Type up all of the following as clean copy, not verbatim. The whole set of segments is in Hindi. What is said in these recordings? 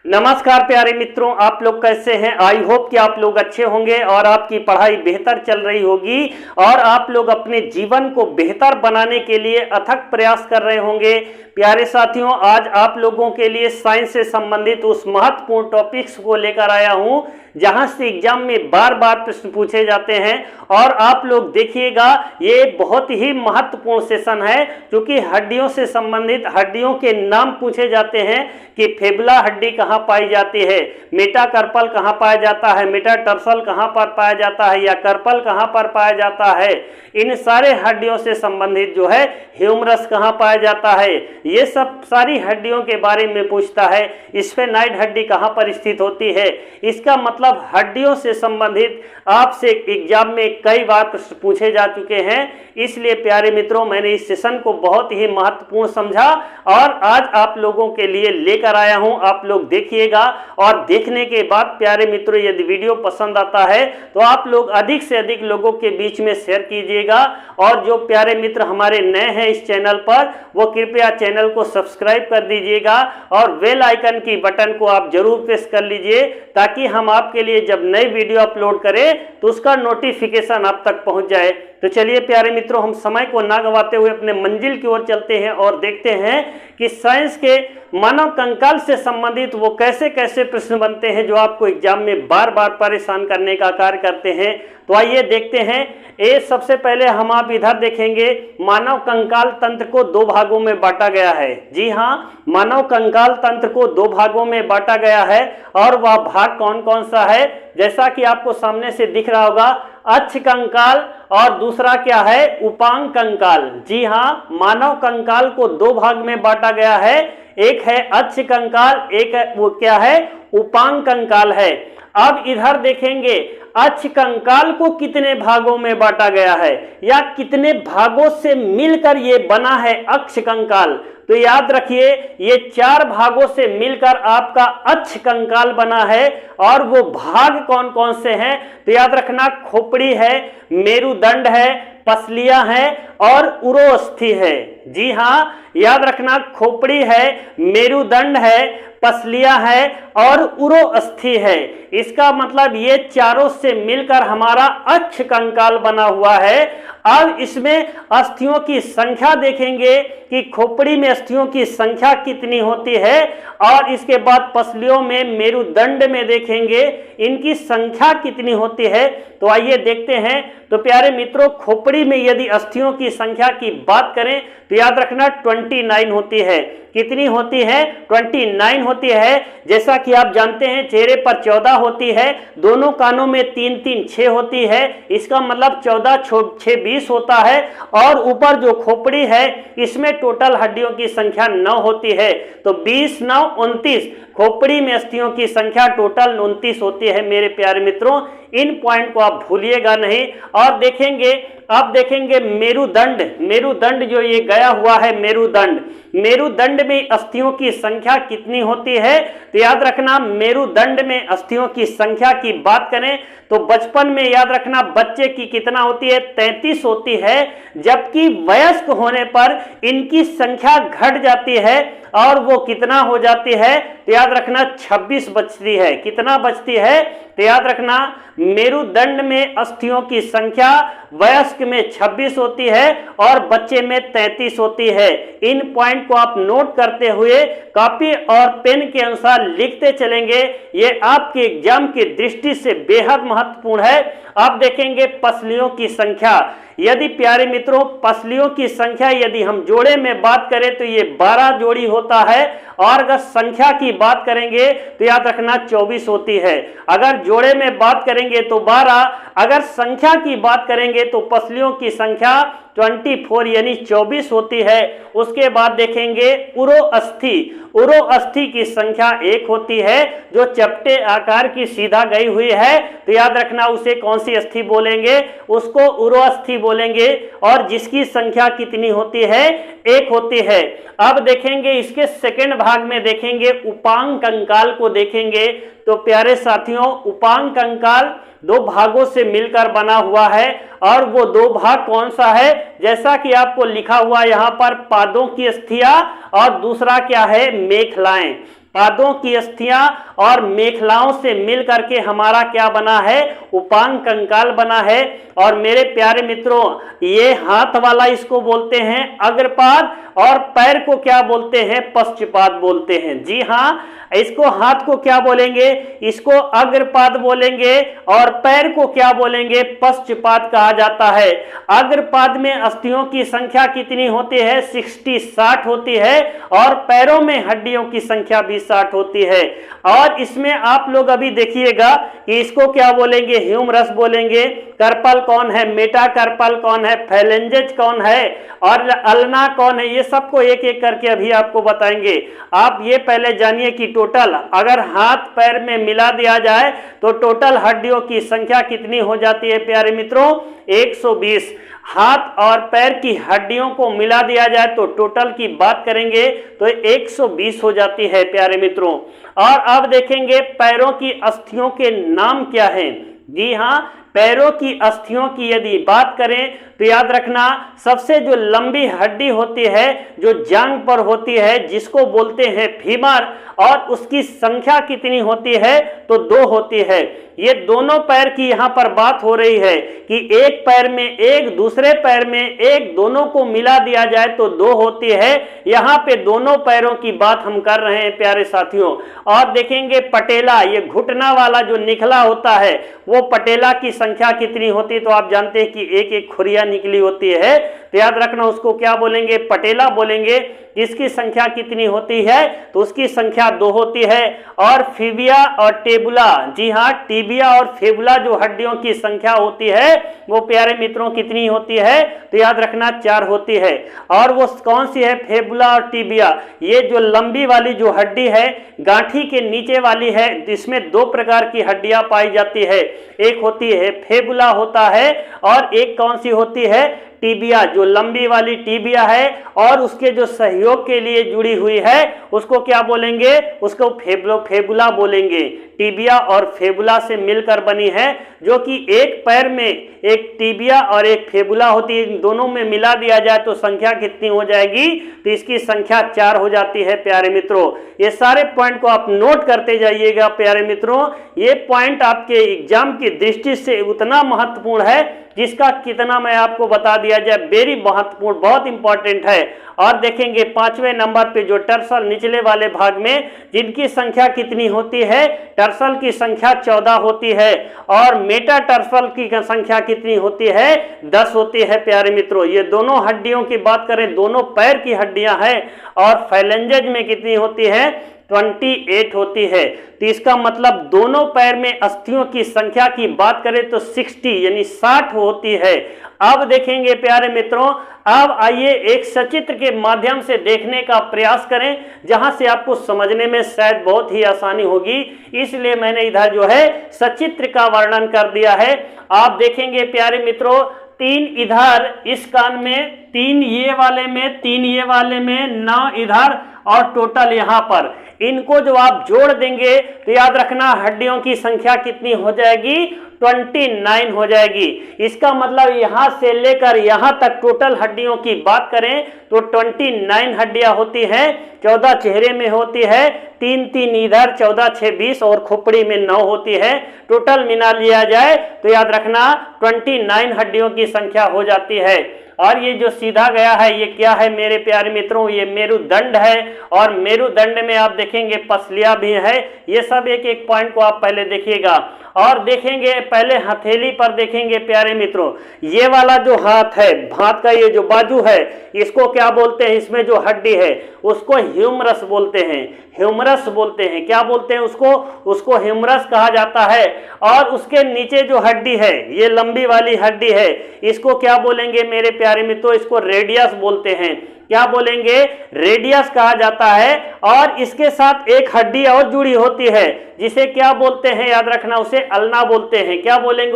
नमस्कार प्यारे मित्रों, आप लोग कैसे हैं। आई होप कि आप लोग अच्छे होंगे और आपकी पढ़ाई बेहतर चल रही होगी और आप लोग अपने जीवन को बेहतर बनाने के लिए अथक प्रयास कर रहे होंगे। प्यारे साथियों, आज आप लोगों के लिए साइंस से संबंधित उस महत्वपूर्ण टॉपिक्स को लेकर आया हूं जहां से एग्जाम में बार बार प्रश्न पूछे जाते हैं और आप लोग देखिएगा, ये बहुत ही महत्वपूर्ण सेशन है क्योंकि हड्डियों से संबंधित हड्डियों के नाम पूछे जाते हैं कि फेबुला हड्डी कहाँ पाई जाती है, मेटाकार्पल कहाँ पाया जाता है, मेटाटार्सल कहाँ पर पाया जाता है या कार्पल कहाँ पर पाया जाता है। इन सारे हड्डियों से संबंधित जो है ह्यूमरस कहाँ पाया जाता है, ये सब सारी हड्डियों के बारे में पूछता है। स्फेनाइड हड्डी कहाँ पर स्थित होती है। इसका मतलब हड्डियों से संबंधित आपसे एग्जाम में कई बार प्रश्न पूछे जा चुके हैं। इसलिए प्यारे मित्रों, मैंने इस सेशन को बहुत ही महत्वपूर्ण समझा और आज आप लोगों के लिए लेकर आया हूं। आप लोग देखिएगा और देखने के बाद प्यारे मित्रों, यदि वीडियो पसंद आता है तो आप लोग अधिक से अधिक लोगों के बीच में शेयर कीजिएगा और जो प्यारे मित्र हमारे नए हैं इस चैनल पर, वो कृपया चैनल को सब्सक्राइब कर दीजिएगा और बेल आइकन की बटन को आप जरूर प्रेस कर लीजिए ताकि हम आपके लिए जब नई वीडियो अपलोड करें तो उसका नोटिफिकेशन आप तक पहुंच जाए। तो चलिए प्यारे मित्रों, हम समय को ना गवाते हुए अपने मंजिल की ओर चलते हैं और देखते हैं कि साइंस के मानव कंकाल से संबंधित वो कैसे कैसे प्रश्न बनते हैं जो आपको एग्जाम में बार बार परेशान करने का कार्य करते हैं। तो आइए देखते हैं। सबसे पहले हम आप इधर देखेंगे, मानव कंकाल तंत्र को दो भागों में बांटा गया है। जी हाँ, मानव कंकाल तंत्र को दो भागों में बांटा गया है और वह भाग कौन कौन सा है, जैसा कि आपको सामने से दिख रहा होगा, अक्ष कंकाल और दूसरा क्या है, उपांग कंकाल। जी हाँ, मानव कंकाल को दो भाग में बांटा गया है, एक है अक्ष कंकाल, एक है वो क्या है, उपांग कंकाल है। अब इधर देखेंगे, अक्ष कंकाल को कितने भागों में बांटा गया है या कितने भागों से मिलकर ये बना है अक्ष कंकाल। तो याद रखिए, ये चार भागों से मिलकर आपका अक्ष कंकाल बना है और वो भाग कौन कौन से हैं तो याद रखना, खोपड़ी है, मेरुदंड है, पसलियां हैं और उरोस्थि है। जी हाँ, याद रखना, खोपड़ी है, मेरुदंड है, पसलियां है और उरोस्थि है। इसका मतलब ये चारों से मिलकर हमारा अक्ष कंकाल बना हुआ है। अब इसमें अस्थियों की संख्या देखेंगे कि खोपड़ी में अस्थियों की संख्या कितनी होती है और इसके बाद पसलियों में, मेरुदंड में देखेंगे इनकी संख्या कितनी होती है। तो आइए देखते हैं। तो प्यारे मित्रों, खोपड़ी में यदि अस्थियों की संख्या की बात करें तो याद रखना 29 होती है। कितनी होती है? 29 होती है। जैसा कि आप जानते हैं, चेहरे पर 14 होती है, दोनों कानों में 3 3 6 होती है। इसका मतलब 14 6 20 होता है और ऊपर जो खोपड़ी है इसमें टोटल हड्डियों की संख्या 9 होती है। तो 20 9 29, खोपड़ी में अस्थियों की संख्या टोटल 29 होती है। मेरे प्यारे मित्रों, इन पॉइंट को आप भूलिएगा नहीं। और देखेंगे, अब देखेंगे मेरुदंड। मेरुदंड जो ये गया हुआ है, मेरुदंड, मेरुदंड में अस्थियों की संख्या कितनी होती है तो याद रखना, मेरुदंड में अस्थियों की संख्या की बात करें तो बचपन में याद रखना बच्चे की कितना होती है, 33 होती है, जबकि वयस्क होने पर इनकी संख्या घट जाती है और वो कितना हो जाती है तो याद रखना 26 बचती है। कितना बचती है तो याद रखना, मेरुदंड में अस्थियों की संख्या वयस्क में 26 होती है और बच्चे में 33 होती है। इन पॉइंट को आप नोट करते हुए कॉपी और पेन के अनुसार लिखते चलेंगे, ये आपके एग्जाम की दृष्टि से बेहद महत्वपूर्ण है। अब देखेंगे पसलियों की संख्या। यदि प्यारे मित्रों, पसलियों की संख्या यदि हम जोड़े में बात करें तो ये 12 जोड़ी होता है और अगर संख्या की बात करेंगे तो याद रखना 24 होती है। अगर जोड़े में बात करेंगे तो 12, अगर संख्या की बात करेंगे तो पसलियों की संख्या 24 यानी 24 होती है। उसके बाद देखेंगे उरोअस्थि। उरोअस्थि की संख्या 1 होती है, जो चपटे आकार की सीधा गई हुई है तो याद रखना उसे कौन सी अस्थि बोलेंगे, उसको उरोअस्थि बोलेंगे और जिसकी संख्या कितनी होती है, 1 होती है। अब देखेंगे इसके सेकंड भाग में देखेंगे उपांग कंकाल को देखेंगे। तो प्यारे साथियों, उपांग कंकाल दो भागों से मिलकर बना हुआ है और वो दो भाग कौन सा है, जैसा कि आपको लिखा हुआ यहाँ पर, पादों की अस्थियां और दूसरा क्या है, मेखलाएं। पादों की अस्थियां और मेखलाओं से मिल करके हमारा क्या बना है, उपांग कंकाल बना है। और मेरे प्यारे मित्रों, ये हाथ वाला इसको बोलते हैं अग्रपाद और पैर को क्या बोलते हैं, पश्चपाद बोलते हैं। जी हाँ, इसको हाथ को क्या बोलेंगे, इसको अग्रपाद बोलेंगे और पैर को क्या बोलेंगे, पश्चपाद कहा जाता है। अग्रपाद में अस्थियों की संख्या कितनी होती है, 60 होती है और पैरों में हड्डियों की संख्या भी 60 होती है। और इसमें आप लोग अभी देखिएगा कि इसको क्या बोलेंगे, ह्यूमरस बोलेंगे। कार्पल कौन है, मेटाकार्पल कौन है, फैलेंजेज कौन है और अल्ना कौन है, ये सबको एक एक करके अभी आपको बताएंगे। आप ये पहले जानिए कि टोटल अगर हाथ पैर में मिला दिया जाए तो टोटल हड्डियों की संख्या कितनी हो जाती है प्यारे मित्रों, 120। हाथ और पैर की हड्डियों को मिला दिया जाए तो टोटल की बात करेंगे तो 120 हो जाती है प्यारे मित्रों। और अब देखेंगे पैरों की अस्थियों के नाम क्या हैं। जी हाँ, पैरों की अस्थियों की यदि बात करें तो याद रखना, सबसे जो लंबी हड्डी होती है जो जांघ पर होती है जिसको बोलते हैं फीमर, और उसकी संख्या कितनी होती है तो 2 होती है। ये दोनों पैर की यहाँ पर बात हो रही है कि एक पैर में एक, दूसरे पैर में एक, दोनों को मिला दिया जाए तो 2 होती है। यहाँ पे दोनों पैरों की बात हम कर रहे हैं प्यारे साथियों। और देखेंगे पटेला, ये घुटना वाला जो निकला होता है वो पटेला की संख्या कितनी होती है, तो आप जानते हैं कि एक एक खुरिया निकली होती है, तो याद रखना उसको क्या बोलेंगे, पटेला बोलेंगे। जिसकी संख्या कितनी होती है तो उसकी संख्या 2 होती है। और फिबिया और टेबुला, जी हाँ, टीबिया और फेबुला जो हड्डियों की संख्या होती है वो प्यारे मित्रों कितनी होती है, तो याद रखना 4 होती है। और वो कौन सी है, फेबुला और टीबिया, ये जो लंबी वाली जो हड्डी है गांठी के नीचे वाली है, जिसमें 2 प्रकार की हड्डियां पाई जाती है। एक होती है फेबुला होता है और एक कौन सी होती है, टीबिया, जो लंबी वाली टीबिया है और उसके जो सहयोग के लिए जुड़ी हुई है उसको क्या बोलेंगे, उसको फेबुला बोलेंगे। टीबिया और फेबुला से मिलकर बनी है, जो कि एक पैर में एक टीबिया और एक फेबुला होती है, इन दोनों में मिला दिया जाए तो संख्या कितनी हो जाएगी, तो इसकी संख्या 4 हो जाती है प्यारे मित्रों। ये सारे पॉइंट को आप नोट करते जाइएगा प्यारे मित्रों। ये पॉइंट आपके एग्जाम की दृष्टि से उतना महत्वपूर्ण है जिसका कितना मैं आपको बता दिया जाए, वेरी महत्वपूर्ण, बहुत इंपॉर्टेंट है। और देखेंगे 5वें नंबर पे जो टर्सल निचले वाले भाग में जिनकी संख्या कितनी होती है, टर्सल की संख्या 14 होती है और मेटा टर्सल की संख्या कितनी होती है, 10 होती है प्यारे मित्रों। ये दोनों हड्डियों की बात करें, दोनों पैर की हड्डियां हैं और फैलेंजेज में कितनी होती है, 28 होती है। तो इसका मतलब दोनों पैर में अस्थियों की संख्या की बात करें तो 60 यानी 60 होती है। अब देखेंगे प्यारे मित्रों, अब आइए एक सचित्र के माध्यम से देखने का प्रयास करें जहां से आपको समझने में शायद बहुत ही आसानी होगी, इसलिए मैंने इधर जो है सचित्र का वर्णन कर दिया है। आप देखेंगे प्यारे मित्रों, 3 इधर इस कान में, 3 ये वाले में, 3 ये वाले में, 9 इधर और टोटल यहाँ पर, इनको जो आप जोड़ देंगे तो याद रखना हड्डियों की संख्या कितनी हो जाएगी, 29 हो जाएगी। इसका मतलब यहां से लेकर यहां तक टोटल हड्डियों की बात करें तो 29 हड्डियां होती हैं। 14 चेहरे में होती है, 3 इधर, 14 6 20 और खोपड़ी में 9 होती है। टोटल मिला लिया जाए तो याद रखना 29 हड्डियों की संख्या हो जाती है। और ये जो सीधा गया है ये क्या है मेरे प्यारे मित्रों, ये मेरुदंड है और मेरुदंड में आप देखेंगे पसलियां भी है। ये सब एक एक पॉइंट को आप पहले देखिएगा। और देखेंगे पहले हथेली पर देखेंगे प्यारे मित्रों, ये वाला जो हाथ है, हाथ का ये जो बाजू है, इसको क्या बोलते हैं, इसमें जो हड्डी है उसको ह्यूमरस बोलते हैं, ह्यूमरस बोलते हैं। क्या बोलते हैं उसको ह्यूमरस कहा जाता है। और उसके नीचे जो हड्डी है, ये लंबी वाली हड्डी है, इसको क्या बोलेंगे मेरे प्यारे मित्रों, इसको रेडियस बोलते हैं। क्या बोलेंगे, रेडियस कहा जाता है। और इसके साथ एक हड्डी और जुड़ी होती है जिसे क्या बोलते हैं, याद रखना, उसे अल्ना बोलते हैं। क्या बोलेंगे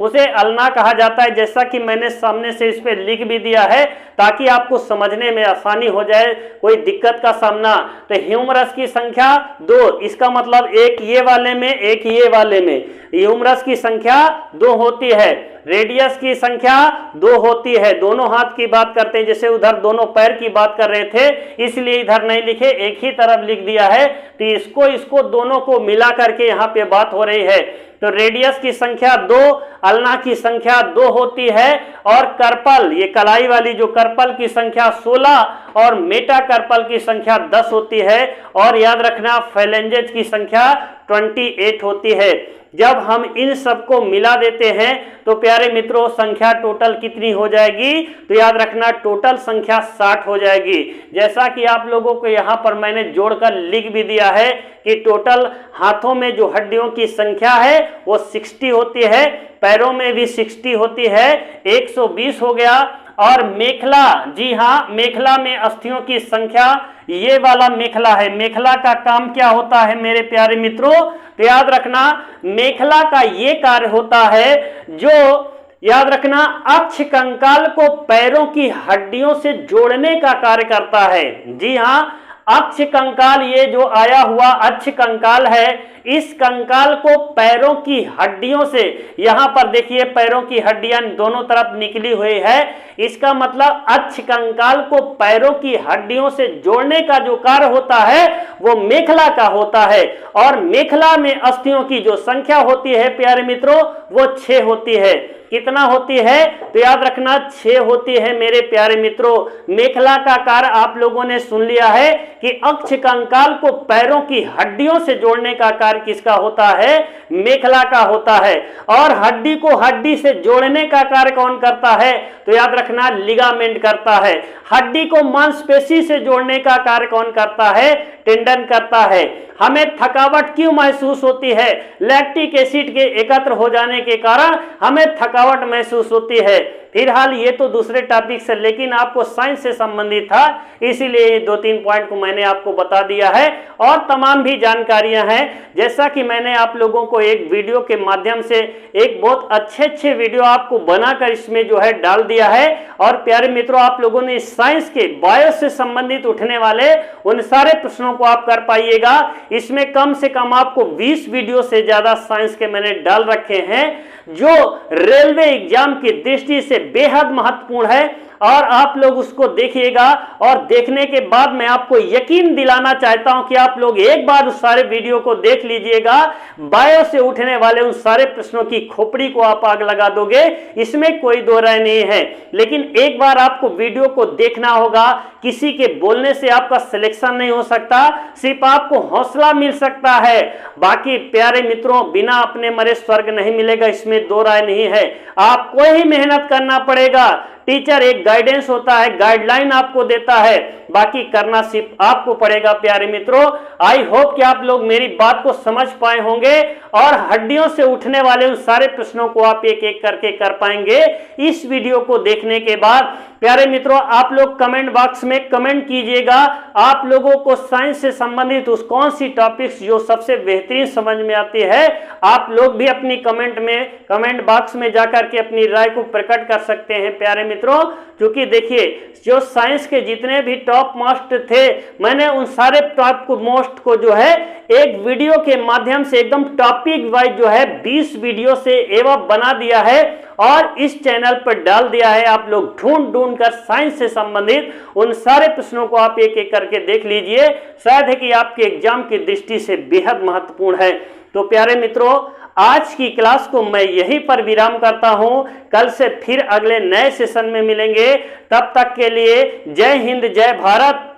उसे अल्ना कहा जाता है। जैसा कि मैंने सामने से इस पे लिख भी दिया है ताकि आपको समझने में आसानी हो जाए, कोई दिक्कत का सामना। तो ह्यूमरस की संख्या 2, इसका मतलब एक ये वाले में एक ये वाले में, ह्यूमरस की संख्या 2 होती है। रेडियस की संख्या 2 होती है। दोनों हाथ की बात करते हैं, जैसे उधर दोनों पैर पैर की बात कर रहे थे, इसलिए इधर नहीं लिखे, एक ही तरफ लिख दिया है। तो इसको दोनों को मिला करके यहाँ पे बात हो रही है। तो रेडियस की संख्या 2, अल्ना की संख्या 2 होती है, और कार्पल, ये कलाई वाली जो कार्पल की संख्या 16 और मेटाकार्पल की संख्या 10 होती है। और याद रखना फेलेंजेज की संख्या 28 होती है। जब हम इन सबको मिला देते हैं तो प्यारे मित्रों संख्या टोटल कितनी हो जाएगी? तो याद रखना टोटल संख्या 60 हो जाएगी। जैसा कि आप लोगों को यहाँ पर मैंने जोड़कर लिख भी दिया है कि टोटल हाथों में जो हड्डियों की संख्या है वो 60 होती है, पैरों में भी 60 होती है, 120 हो गया। और मेखला, जी हाँ, मेखला में अस्थियों की संख्या, ये वाला मेखला है। मेखला का काम क्या होता है मेरे प्यारे मित्रों? तो याद रखना मेखला का ये कार्य होता है, जो याद रखना अक्ष कंकाल को पैरों की हड्डियों से जोड़ने का कार्य करता है। जी हाँ, अक्ष कंकाल, ये जो आया हुआ अक्ष कंकाल है, इस कंकाल को पैरों की हड्डियों से, यहां पर देखिए पैरों की हड्डियां दोनों तरफ निकली हुई है, इसका मतलब अक्ष कंकाल को पैरों की हड्डियों से जोड़ने का जो कार्य होता है वो मेखला का होता है। और मेखला में अस्थियों की जो संख्या होती है प्यारे मित्रों वो 6 होती है। कितना होती है? तो याद रखना 6 होती है मेरे प्यारे मित्रों। मेखला का कार्य आप लोगों ने सुन लिया है कि अक्ष कंकाल को पैरों की हड्डियों से जोड़ने का कार्य किसका होता है? मेखला का होता है। और हड्डी को हड्डी से जोड़ने का कार्य कौन करता है? तो याद रखना लिगामेंट करता है। हड्डी को मांसपेशी से जोड़ने का कार्य कौन करता है? टेंडन करता है। हमें थकावट क्यों महसूस होती है? लैक्टिक एसिड के एकत्र हो जाने के कारण हमें थकावट महसूस होती है। फिलहाल ये तो दूसरे टॉपिक से, लेकिन आपको साइंस से संबंधित था, इसीलिए 2-3 पॉइंट को मैंने आपको बता दिया है। और तमाम भी जानकारियां हैं, जैसा कि मैंने आप लोगों को एक वीडियो के माध्यम से एक बहुत अच्छे वीडियो आपको बनाकर इसमें जो है डाल दिया है। और प्यारे मित्रों आप लोगों ने साइंस के बायो से संबंधित उठने वाले उन सारे प्रश्नों को आप कर पाइएगा। इसमें कम से कम आपको 20 वीडियो से ज्यादा साइंस के मैंने डाल रखे हैं, जो रेलवे एग्जाम की दृष्टि से बेहद महत्वपूर्ण है। और आप लोग उसको देखिएगा, और देखने के बाद मैं आपको यकीन दिलाना चाहता हूं कि आप लोग एक बार उस सारे वीडियो को देख लीजिएगा। बायो से उठने वाले उन सारे प्रश्नों की खोपड़ी को आप आग लगा दोगे, इसमें कोई दो राय नहीं है। लेकिन एक बार आपको वीडियो को देखना होगा। किसी के बोलने से आपका सिलेक्शन नहीं हो सकता, सिर्फ आपको हौसला मिल सकता है। बाकी प्यारे मित्रों बिना अपने मरे स्वर्ग नहीं मिलेगा, इसमें दो राय नहीं है। आपको ही मेहनत करना पड़ेगा। टीचर एक गाइडेंस होता है, गाइडलाइन आपको देता है, बाकी करना सिर्फ आपको पड़ेगा। प्यारे मित्रों आई होप कि आप लोग मेरी बात को समझ पाए होंगे और हड्डियों से उठने वाले उन सारे प्रश्नों को आप एक एक करके कर पाएंगे इस वीडियो को देखने के बाद। प्यारे मित्रों आप लोग कमेंट बॉक्स में कमेंट कीजिएगा, आप लोगों को साइंस से संबंधित उस कौन सी टॉपिक्स जो सबसे बेहतरीन समझ में आती है। आप लोग भी अपनी कमेंट बॉक्स में जाकर के अपनी राय को प्रकट कर सकते हैं प्यारे मित्रों। क्योंकि देखिए जो साइंस के जितने भी टॉप मोस्ट थे, मैंने उन सारे टॉप मोस्ट को जो है एक वीडियो के माध्यम से एकदम टॉपिक वाइज जो है 20 वीडियो से एवं बना दिया है और इस चैनल पर डाल दिया है। आप लोग ढूंढ कर साइंस से संबंधित उन सारे प्रश्नों को आप एक एक करके देख लीजिए, शायद है कि आपके एग्जाम की दृष्टि से बेहद महत्वपूर्ण है। तो प्यारे मित्रों आज की क्लास को मैं यहीं पर विराम करता हूं। कल से फिर अगले नए सेशन में मिलेंगे, तब तक के लिए जय हिंद जय भारत।